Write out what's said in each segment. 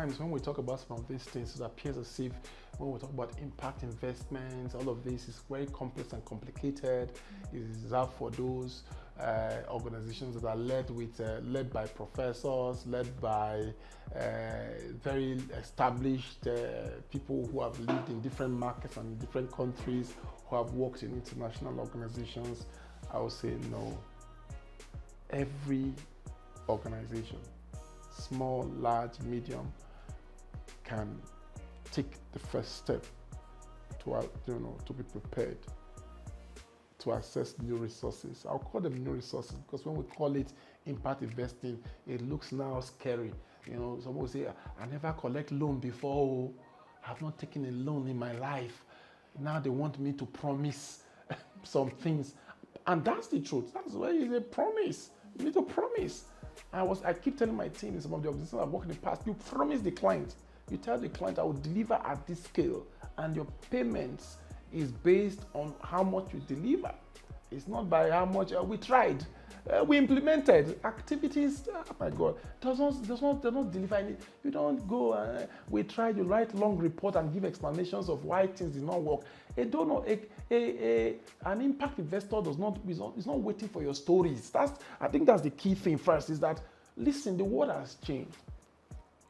times when we talk about some of these things, it appears as if when we talk about impact investments, all of this is very complex and complicated. It is reserved for those organizations that are led by professors, led by very established people who have lived in different markets and different countries, who have worked in international organizations. I would say no. Every organization, small, large, medium, can take the first step to be prepared to access new resources. I'll call them new resources because when we call it impact investing, it looks now scary. Someone will say, I never collect loan before. I've not taken a loan in my life. Now they want me to promise some things. And that's the truth. That's why it's a promise. You need to promise. I keep telling my team in some of the organizations I've worked in the past, you promise the client. You tell the client, I will deliver at this scale, and your payments is based on how much you deliver. It's not by how much we tried. We implemented activities. Oh my God, does not deliver any. You don't go. We tried. You write long report and give explanations of why things did not work. An impact investor is not waiting for your stories. I think that's the key thing first. Is that listen, the world has changed.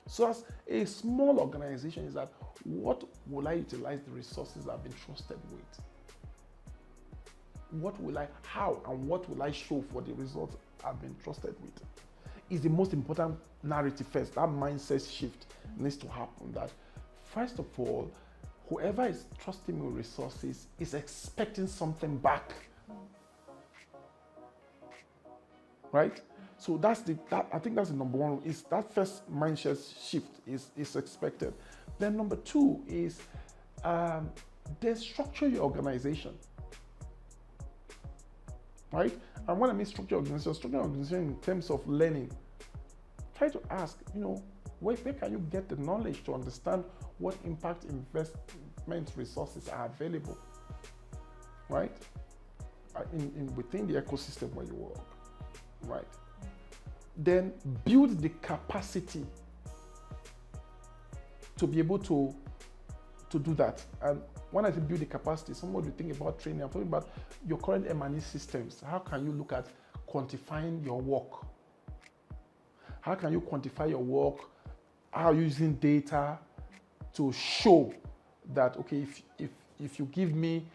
So as a small organization, is that what will I utilize the resources I've been trusted with? How and what will I show for the results I've been trusted with? Is the most important narrative first. That mindset shift needs to happen. That first of all, whoever is trusting me with resources is expecting something back. Right? So I think that's the number one. Is that first mindset shift is expected. Then number two is then structure your organization. Right? And when I mean structure organization in terms of learning, try to ask, where can you get the knowledge to understand what impact investment resources are available, right? Within the ecosystem where you work, right? Then build the capacity to be able to do that. And when I say build the capacity, somebody will think about training. I'm talking about your current M&E systems. How can you look at quantifying your work? How can you quantify your work? How are you using data to show that, okay, if you give me,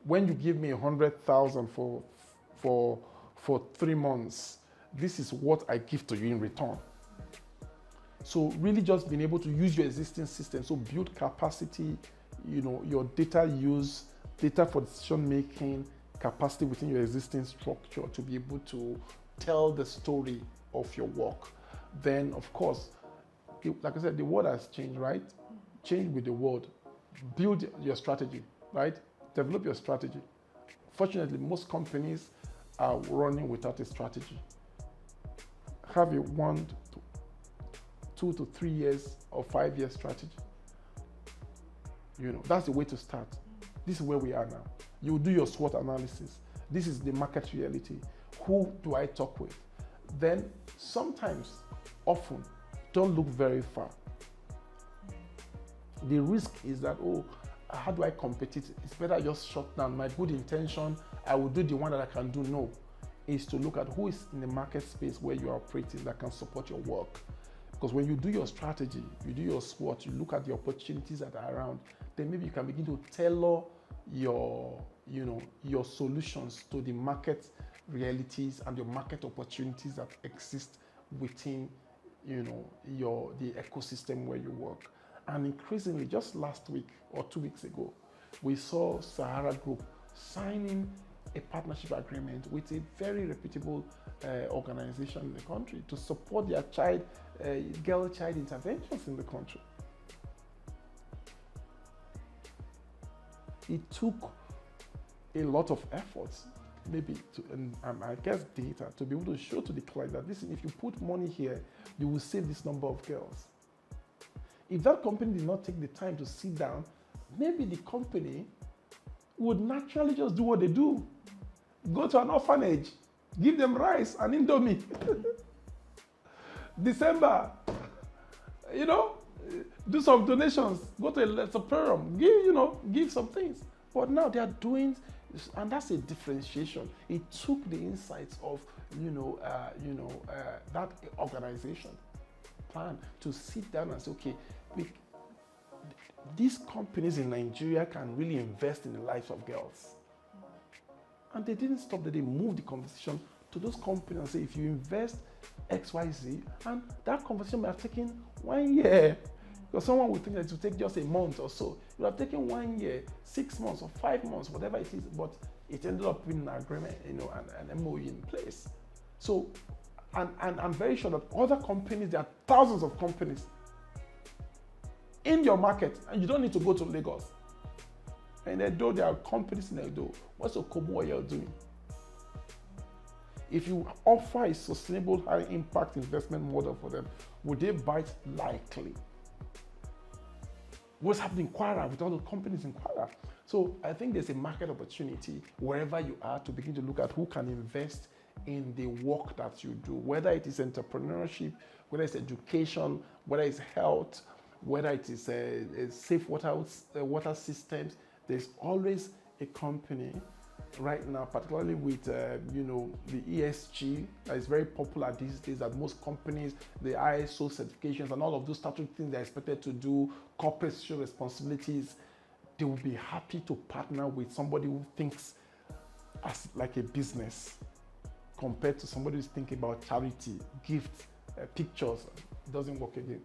when you give me 100,000 for 3 months, this is what I give to you in return. So really just being able to use your existing system. So build capacity, your data use, data for decision making, capacity within your existing structure to be able to tell the story of your work. Then, of course, like I said, the world has changed, right? Change with the world. Build your strategy, right? Develop your strategy. Fortunately, most companies are running without a strategy. Have a 1 to 2 to 3 years or 5 year strategy. That's the way to start. This is where we are now. You do your SWOT analysis. This is the market reality. Who do I talk with? Then sometimes, often, don't look very far. The risk is that, how do I compete it? It's better I just shut down. My good intention, I will do the one that I can do. No, is to look at who is in the market space where you are operating that can support your work. Because when you do your strategy, you do your SWOT, you look at the opportunities that are around, then maybe you can begin to tailor your solutions to the market realities and the market opportunities that exist within, the ecosystem where you work. And increasingly, just last week or 2 weeks ago, we saw Sahara Group signing a partnership agreement with a very reputable organization in the country to support their girl child interventions in the country. It took a lot of efforts, maybe, and I guess data, to be able to show to the client that, listen, if you put money here, you will save this number of girls. If that company did not take the time to sit down, maybe the company would naturally just do what they do. Go to an orphanage, give them rice and Indomie. December, do some donations, go to a forum, give some things. But now they are doing, and that's a differentiation. It took the insights of that organization plan to sit down and say, okay, these companies in Nigeria can really invest in the lives of girls. And they didn't stop there. They moved the conversation to those companies and say, if you invest XYZ, and that conversation may have taken 1 year, because someone would think that it would take just a month or so. It would have taken 1 year, 6 months or 5 months, whatever it is, but it ended up with an agreement, an MOU in place. So, and I'm very sure that other companies, there are thousands of companies in your market, and you don't need to go to Lagos. And Edo, there are companies in Edo. What's Okobo Oil doing? If you offer a sustainable high impact investment model for them, would they bite? Likely. What's happening in Kwara with all the companies in Kwara? So I think there's a market opportunity wherever you are to begin to look at who can invest in the work that you do, whether it is entrepreneurship, whether it's education, whether it's health, whether it is a safe water systems. There's always a company right now, particularly with the ESG that is very popular these days, that most companies, the ISO certifications and all of those statutory things they're expected to do, corporate social responsibilities, they will be happy to partner with somebody who thinks as like a business compared to somebody who's thinking about charity, gifts, pictures. It doesn't work again.